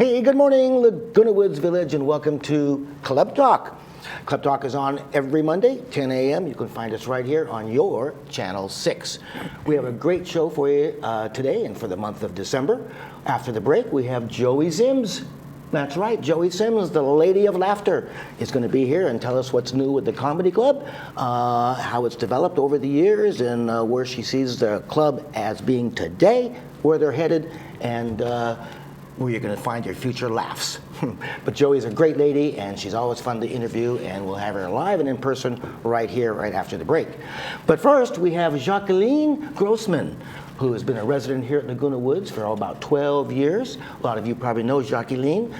Hey, good morning, Laguna Woods Village, and welcome to Club Talk. Club Talk is on every Monday, 10 a.m. You can find us right here on your Channel 6. We have a great show for you today and for the month of December. After the break, we have Joey Sims. That's right, Joey Sims, the Lady of Laughter, is going to be here and tell us what's new with the Comedy Club, how it's developed over the years, and where she sees the club as being today, where they're headed, and where you're going to find your future laughs. But Joey's a great lady, and she's always fun to interview, and we'll have her live and in person right here, right after the break. But first, we have Jacqueline Grossman, who has been a resident here at Laguna Woods for about 12 years. A lot of you probably know Jacqueline.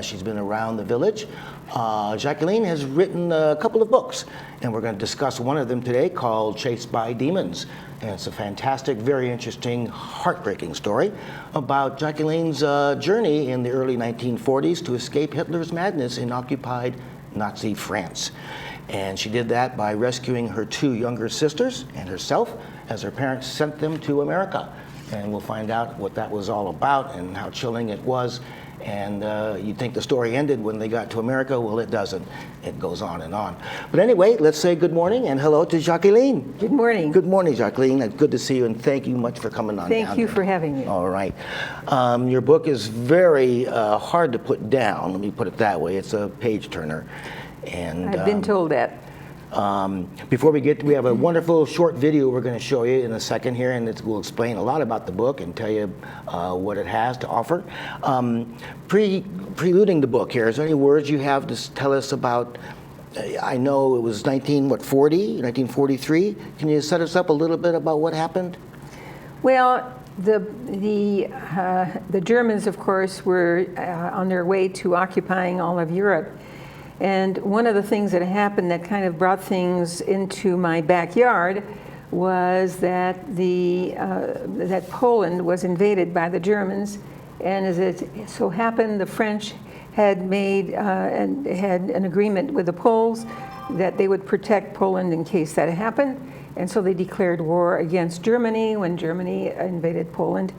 She's been around the village. Jacqueline has written a couple of books, and we're going to discuss one of them today called Chased by Demons. And it's a fantastic, very interesting, heartbreaking story about Jacqueline's journey in the early 1940s to escape Hitler's madness in occupied Nazi France. And she did that by rescuing her two younger sisters and herself as her parents sent them to America. And we'll find out what that was all about and how chilling it was. And you'd think the story ended when they got to America. Well, it doesn't. It goes on and on. But anyway, let's say good morning and hello to Jacqueline. Good morning. Good morning, Jacqueline. It's good to see you, and thank you much for coming on. Thank you for having me. All right. Your book is very hard to put down. Let me put it that way. It's a page turner. And I've been told that. Before we have a wonderful short video we're going to show you in a second here, and we'll explain a lot about the book and tell you what it has to offer. Preluding the book here, is there any words you have to tell us about? I know it was 1943. Can you set us up a little bit about what happened? Well, the Germans, of course, were on their way to occupying all of Europe. And one of the things that happened that kind of brought things into my backyard was that that Poland was invaded by the Germans, and as it so happened, the French had made and had an agreement with the Poles that they would protect Poland in case that happened, and so they declared war against Germany when Germany invaded Poland.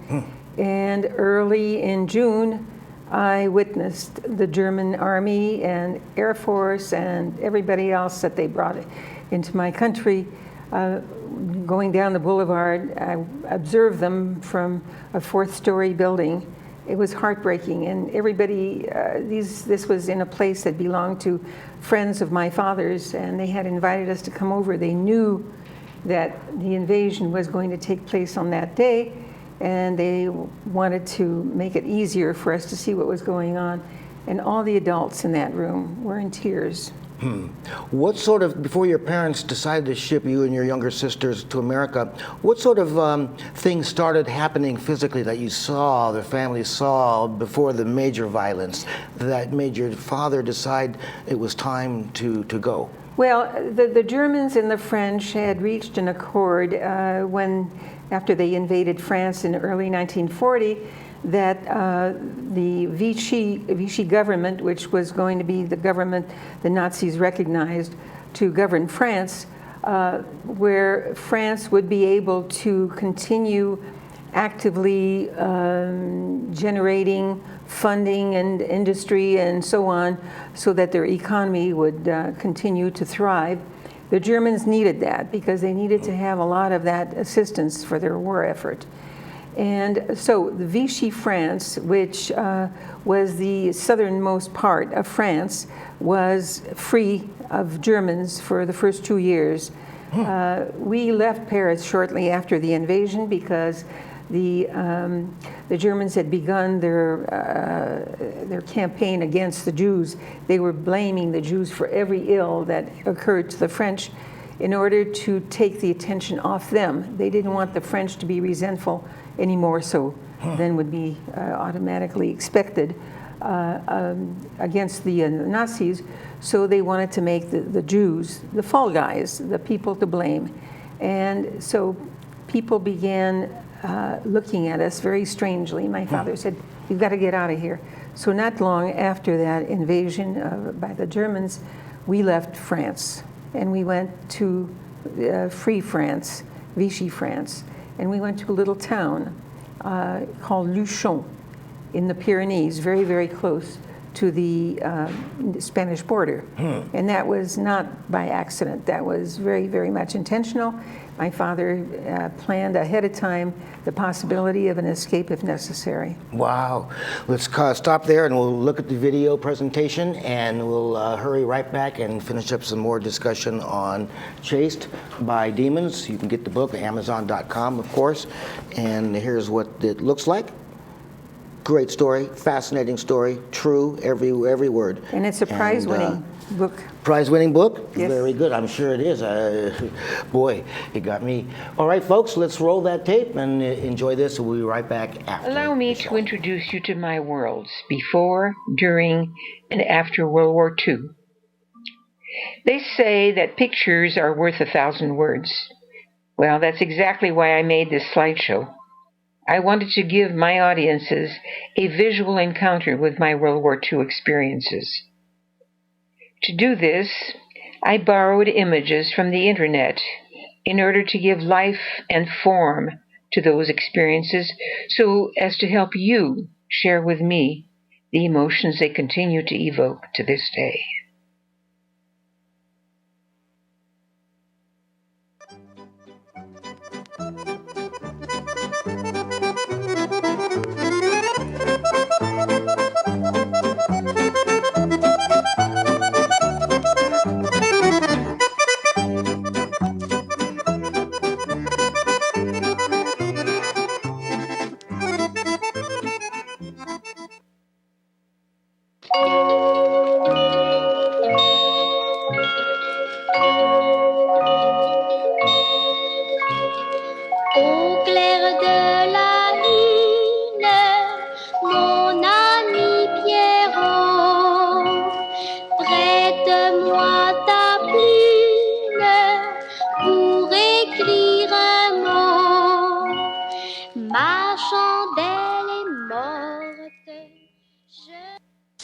And early in June, I witnessed the German Army and Air Force and everybody else that they brought into my country going down the boulevard. I observed them from a fourth-story building. It was heartbreaking, and everybody, this was in a place that belonged to friends of my father's, and they had invited us to come over. They knew that the invasion was going to take place on that day, and they wanted to make it easier for us to see what was going on. And all the adults in that room were in tears. What sort of, before your parents decided to ship you and your younger sisters to America, what sort of things started happening physically that you saw, the family saw, before the major violence that made your father decide it was time to go? Well, the Germans and the French had reached an accord after they invaded France in early 1940, that the Vichy government, which was going to be the government the Nazis recognized to govern France, where France would be able to continue actively generating funding and industry and so on, so that their economy would continue to thrive. The Germans needed that because they needed to have a lot of that assistance for their war effort. And so the Vichy France, which was the southernmost part of France, was free of Germans for the first 2 years. We left Paris shortly after the invasion because the Germans had begun their campaign against the Jews. They were blaming the Jews for every ill that occurred to the French in order to take the attention off them. They didn't want the French to be resentful anymore, so than would be automatically expected against the Nazis. So they wanted to make the Jews the fall guys, the people to blame. And so people began looking at us very strangely. My father said, "You've got to get out of here." So not long after that invasion by the Germans, we left France and we went to Free France, Vichy France, and we went to a little town called Luchon. in the Pyrenees, very, very close to the Spanish border. And that was not by accident. That was very, very much intentional. My father planned ahead of time the possibility of an escape if necessary. Wow. Let's stop there and we'll look at the video presentation and we'll hurry right back and finish up some more discussion on Chased by Demons. You can get the book at Amazon.com, of course. And here's what it looks like. Great story, fascinating story, true, every word. And it's a prize-winning book. Prize-winning book? Yes. Very good, I'm sure it is. Boy, it got me. All right, folks, let's roll that tape and enjoy this. We'll be right back after. Allow me to introduce you to my worlds before, during, and after World War II. They say that pictures are worth 1,000 words. Well, that's exactly why I made this slideshow. I wanted to give my audiences a visual encounter with my World War II experiences. To do this, I borrowed images from the internet in order to give life and form to those experiences so as to help you share with me the emotions they continue to evoke to this day. Au clair de la lune, mon ami Pierrot, prête-moi ta plume pour écrire un mot. Ma chandelle est morte.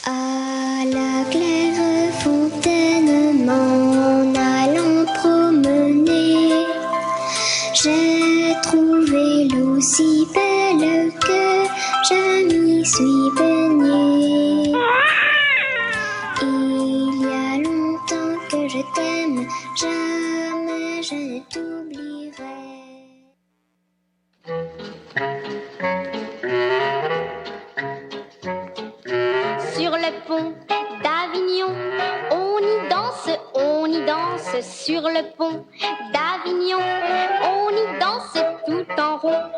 À la claire fontaine, m'en allant promener, j'ai trouvé l'eau si belle que je m'y suis baignée. Il y a longtemps que je t'aime, jamais je ne t'oublierai. Sur le pont d'Avignon, on y danse sur le pont d'Avignon, on y danse tout en rond.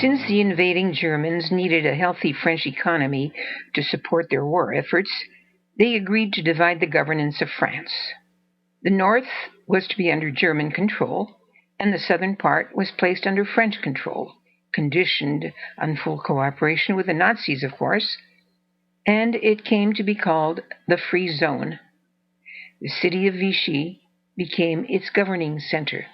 Since the invading Germans needed a healthy French economy to support their war efforts, they agreed to divide the governance of France. The North was to be under German control, and the southern part was placed under French control, conditioned on full cooperation with the Nazis, of course, and it came to be called the Free Zone. The city of Vichy became its governing center.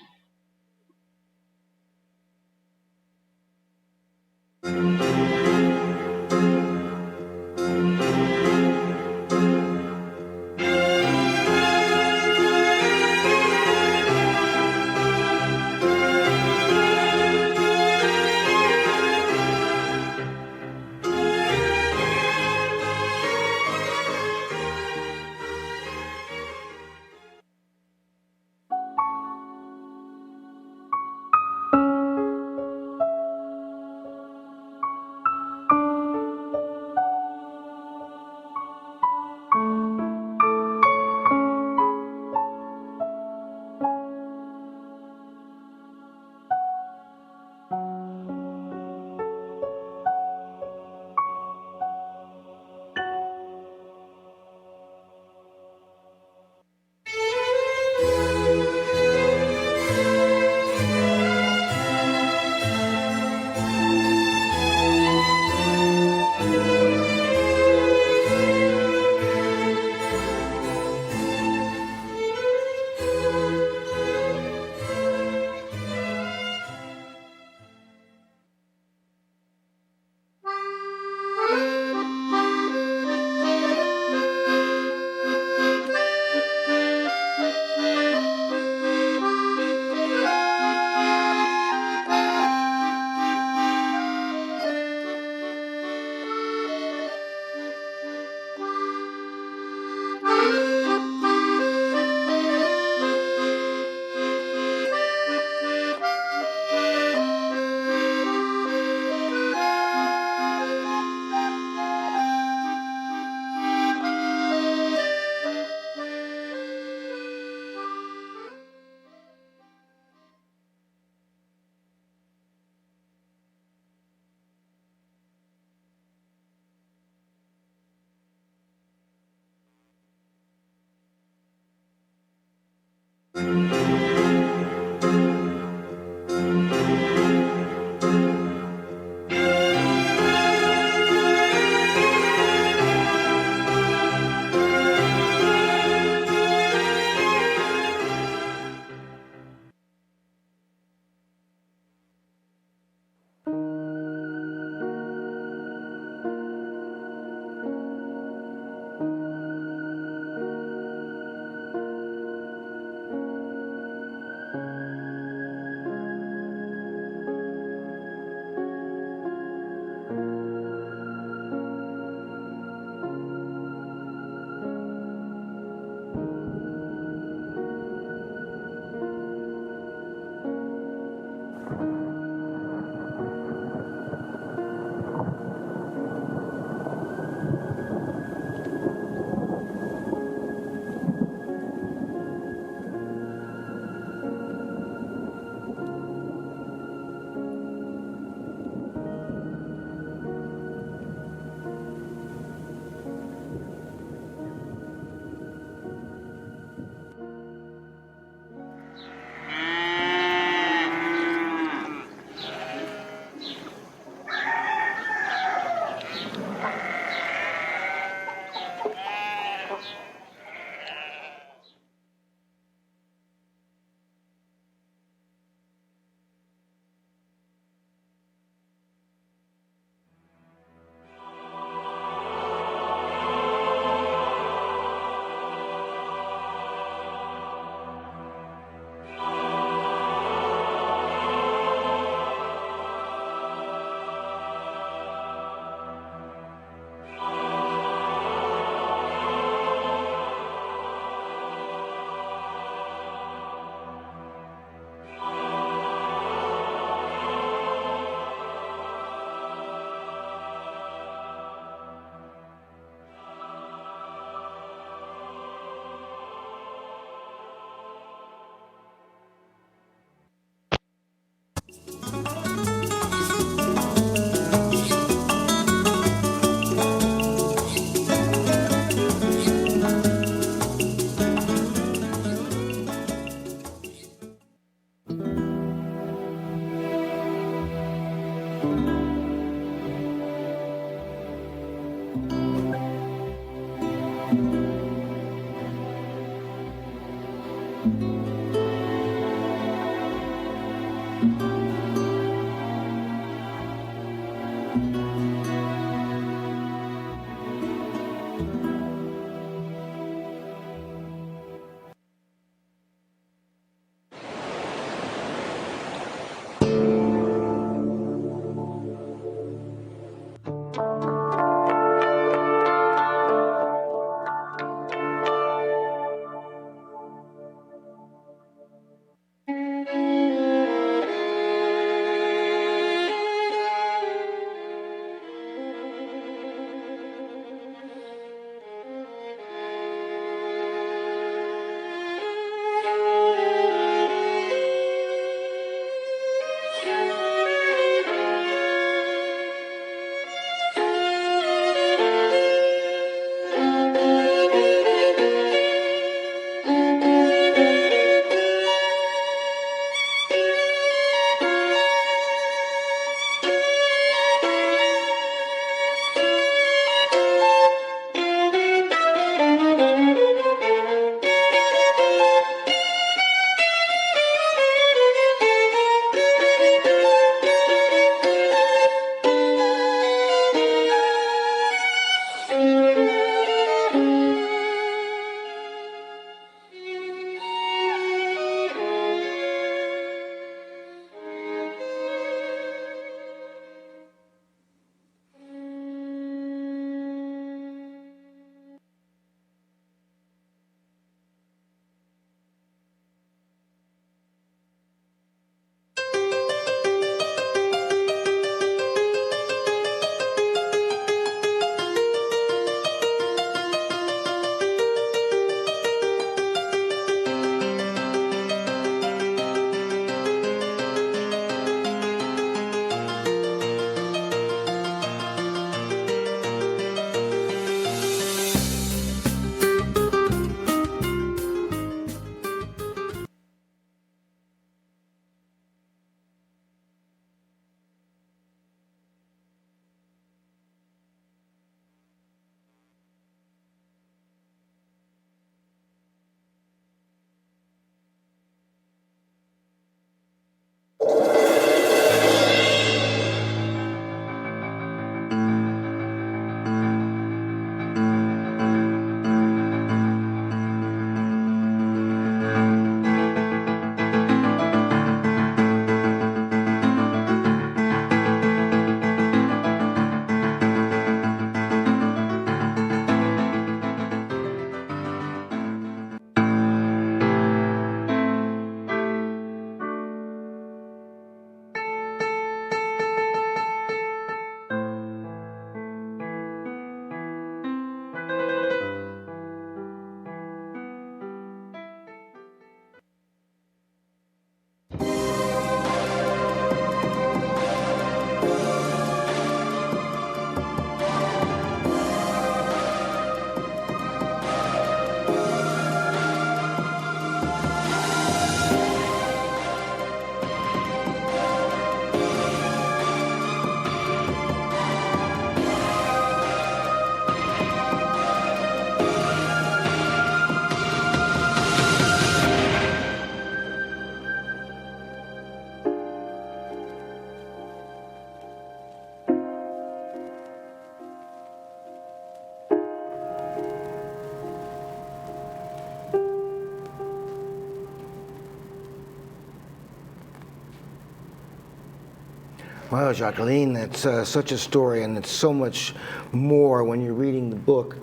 Wow, Jacqueline, that's such a story, and it's so much more when you're reading the book.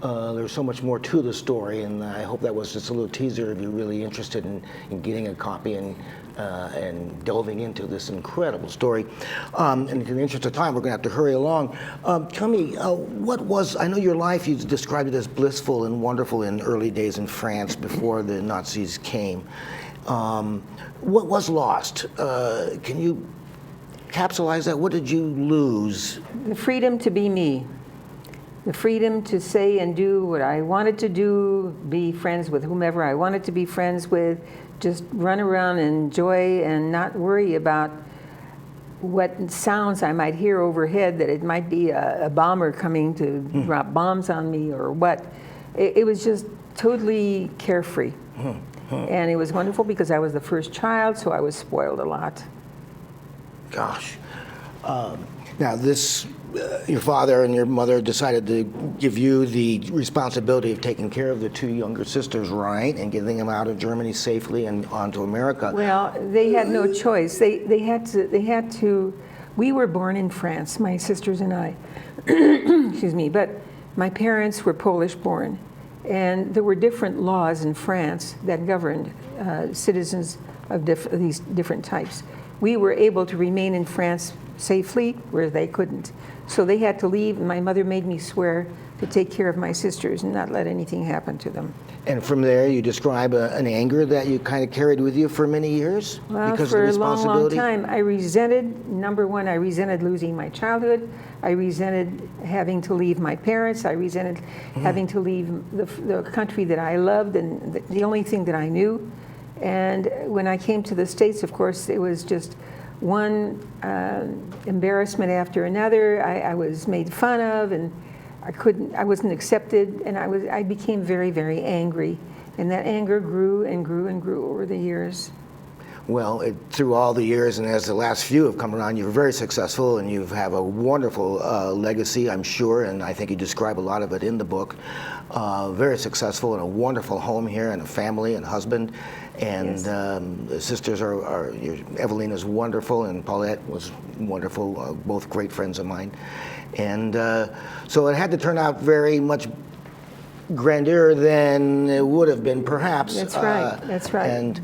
There's so much more to the story, and I hope that was just a little teaser if you're really interested in getting a copy and delving into this incredible story. And in the interest of time, we're going to have to hurry along. Tell me, what was, I know your life, you described it as blissful and wonderful in early days in France before the Nazis came. What was lost? Can you capsulize that? What did you lose? The freedom to be me. The freedom to say and do what I wanted to do, be friends with whomever I wanted to be friends with, just run around and enjoy and not worry about what sounds I might hear overhead, that it might be a bomber coming to drop bombs on me or what. It was just totally carefree. And it was wonderful because I was the first child, so I was spoiled a lot. Gosh. Now, your father and your mother decided to give you the responsibility of taking care of the two younger sisters, right? And getting them out of Germany safely and onto America. Well, they had no choice. They had to. We were born in France, my sisters and I. Excuse me, but my parents were Polish born. And there were different laws in France that governed citizens of these different types. We were able to remain in France safely where they couldn't. So they had to leave, and my mother made me swear to take care of my sisters and not let anything happen to them. And from there, you describe an anger that you kind of carried with you for many years Well, because for of the a long, long responsibility? time, I resented, number one, I resented losing my childhood. I resented having to leave my parents. I resented having to leave the country that I loved and the only thing that I knew. And when I came to the States, of course, it was just one embarrassment after another. I was made fun of, and I wasn't accepted, and I became very, very angry. And that anger grew and grew and grew over the years. Well, through all the years, and as the last few have come around, you're very successful, and you have a wonderful legacy, I'm sure, and I think you describe a lot of it in the book. Very successful, and a wonderful home here, and a family, and husband, and Yes. The sisters Evelyn is wonderful, and Paulette was wonderful, both great friends of mine. And so it had to turn out very much grander than it would have been, perhaps. That's right. That's right. And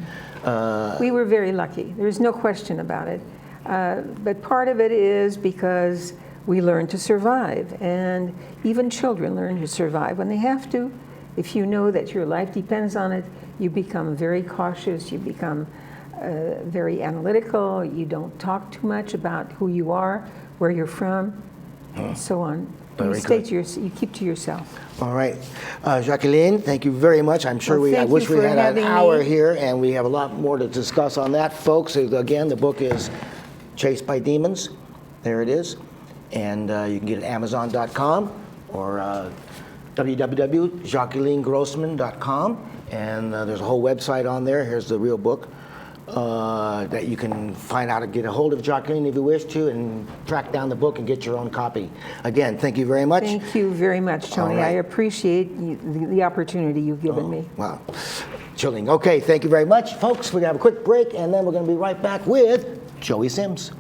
we were very lucky. There's no question about it. But part of it is because we learn to survive, and even children learn to survive when they have to. If you know that your life depends on it, you become very cautious, you become very analytical, you don't talk too much about who you are, where you're from, and so on. Very You keep to yourself. All right. Jacqueline, thank you very much. I'm sure Well, I thank wish you we for had an having hour me. here, and we have a lot more to discuss on that. Folks, again, the book is Chased by Demons. There it is. And you can get it at Amazon.com or www.jacquelinegrossman.com. And there's a whole website on there. Here's the real book. That you can find out and get a hold of Jacqueline if you wish to, and track down the book and get your own copy. Again, thank you very much. Thank you very much, Tony. All right. I appreciate the opportunity you've given me. Wow. Chilling. Okay, thank you very much. Folks, we're going to have a quick break, and then we're going to be right back with Joey Sims.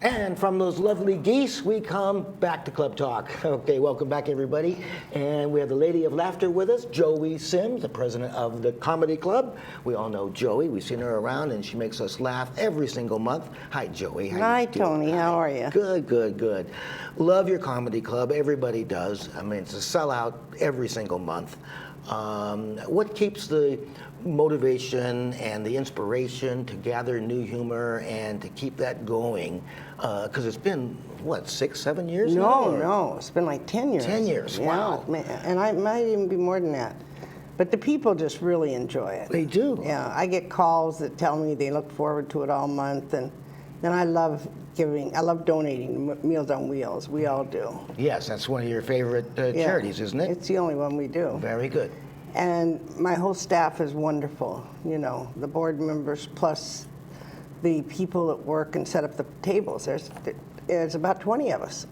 And from those lovely geese, we come back to Club Talk. Okay, welcome back, everybody. And we have the Lady of Laughter with us, Joey Sims, the president of the Comedy Club. We all know Joey. We've seen her around, and she makes us laugh every single month. Hi, Joey. How Hi, you doing? Tony. How are you? Good, good, good. Love your comedy club. Everybody does. I mean, it's a sellout every single month. What keeps the motivation and the inspiration to gather new humor and to keep that going? Because it's been, what, 6, 7 years now? No. It's been like 10 years. 10 years, wow. Yeah, and I might even be more than that. But the people just really enjoy it. They do. Yeah, I get calls that tell me they look forward to it all month, and then I love donating Meals on Wheels. We all do. Yes, that's one of your favorite Yeah. charities, isn't it? It's the only one we do. Very good. And my whole staff is wonderful, you know, the board members plus the people that work and set up the tables. There's about 20 of us.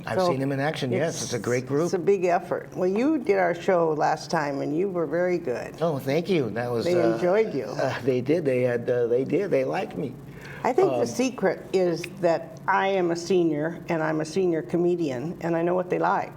I've seen them in action, yes. It's a great group. It's a big effort. Well, you did our show last time, and you were very good. Oh, thank you. That was. They enjoyed you. They did. They did. They liked me. I think the secret is that I am a senior, and I'm a senior comedian, and I know what they like.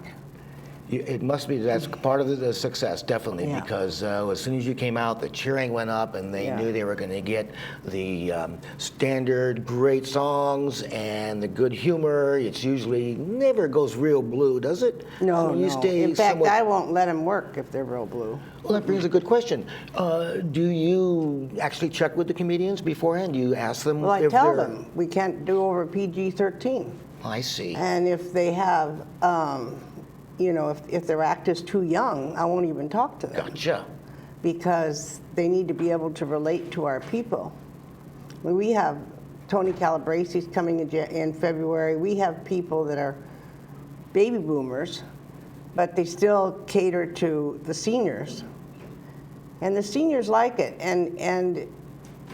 It must be that's part of the success, definitely, Yeah. because as soon as you came out, the cheering went up, and they Yeah. knew they were going to get the standard great songs and the good humor. It's usually never goes real blue, does it? No, You no. stay In fact, somewhat- I won't let them work if they're real blue. Well, that brings a good question. Do you actually check with the comedians beforehand? Do you ask them Well, I if tell they're... them we can't do over PG-13. I see. And if they have, if their act is too young, I won't even talk to them. Gotcha. Because they need to be able to relate to our people. We have Tony Calabresi's coming in February. We have people that are baby boomers, but they still cater to the seniors. And the seniors like it. And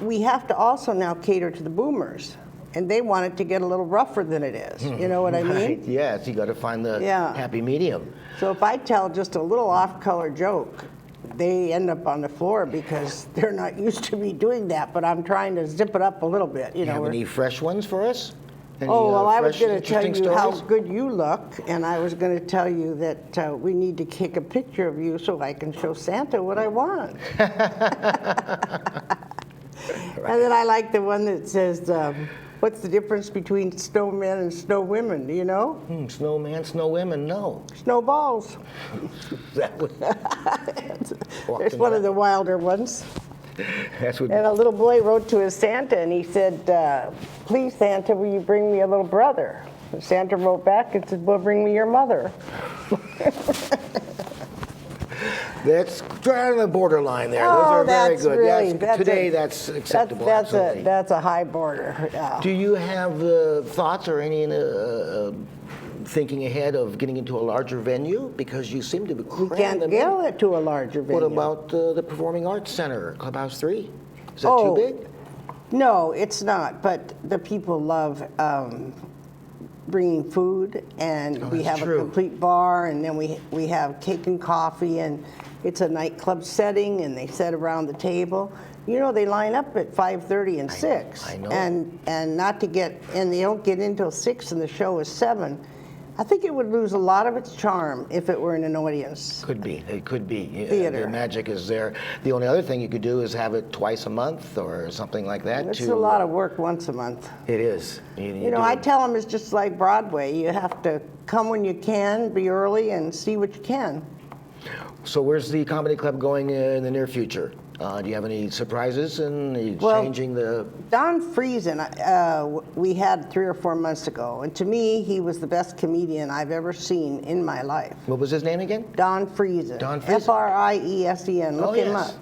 we have to also now cater to the boomers. And they want it to get a little rougher than it is. You know what I mean? Right, yes, you got to find the Yeah. happy medium. So if I tell just a little off-color joke, they end up on the floor because they're not used to me doing that, but I'm trying to zip it up a little bit. You have we're- any fresh ones for us? Any, Oh, well, I was fresh, going to tell you interesting how stories? good you look, and I was going to tell you that we need to take a picture of you so I can show Santa what I want. And then I like the one that says, what's the difference between snowmen and snow women, do you know? Snowman, snow women, no. Snowballs. That would, There's one of the wilder ones. that's what, And a little boy wrote to his Santa and he said, please, Santa, will you bring me a little brother? And Santa wrote back and said, well, bring me your mother. that's right on the borderline there. Those Oh, are very that's good. really- Yes, that's today a- that's acceptable, absolutely. That's a high border. Yeah. Do you have thoughts or any thinking ahead of getting into a larger venue? Because you seem to be We cramming can't them get in. it to a larger venue. What about the Performing Arts Center, Clubhouse 3? Is that Oh, too big? No, it's not. But the people love bringing food, and we that's have true. a complete bar, and then we have cake and coffee, and it's a nightclub setting, and they sit around the table. They line up at 5:30 and 6. I know. And not to get, and they don't get in until 6, and the show is 7. I think it would lose a lot of its charm if it were in an audience. Could be. It could be. Yeah, Theater. the magic is there. The only other thing you could do is have it twice a month or something like that. It's a lot of work once a month. It is. I tell them it's just like Broadway. You have to come when you can, be early, and see what you can. So where's the comedy club going in the near future? Do you have any surprises and are you Well, changing the? Don Friesen, we had 3 or 4 months ago, and to me, he was the best comedian I've ever seen in my life. What was his name again? Don Friesen. Don Friesen. Friesen. Look Oh, him yes. up.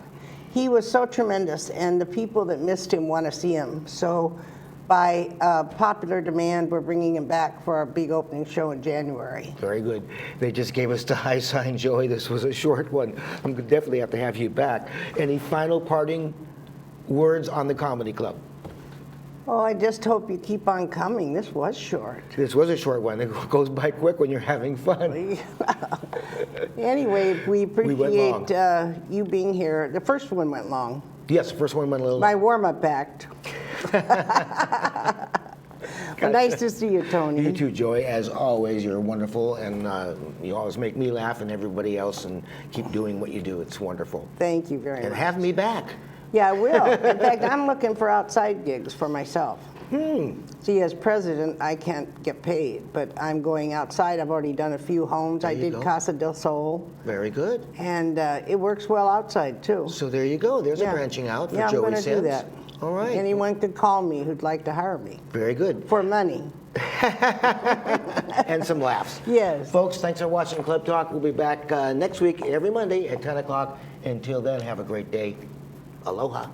He was so tremendous, and the people that missed him want to see him. So by popular demand, we're bringing him back for our big opening show in January. Very good. They just gave us the high sign, Joey. This was a short one. I'm gonna definitely have to have you back. Any final parting words on the comedy club? Oh, I just hope you keep on coming. This was short. This was a short one. It goes by quick when you're having fun. Anyway, we went appreciate you being here. The first one went long. Yes, the first one went a little. My warm-up act. Well, nice to see you, Tony. You too, Joy. As always, you're wonderful, and you always make me laugh and everybody else, and keep doing what you do. It's wonderful. Thank you very And much. have me back. Yeah, I will. In fact, I'm looking for outside gigs for myself. See, as president, I can't get paid, but I'm going outside. I've already done a few homes. I you did go. Casa del Sol, Very good. and it works well outside, too. So there you go. There's Yeah. a branching out for Yeah, I'm Joey going to do Sims. that. All right. Anyone could call me who'd like to hire me Very good. for money. And some laughs. Yes. Folks, thanks for watching Club Talk. We'll be back next week, every Monday at 10 o'clock. Until then, have a great day. Aloha.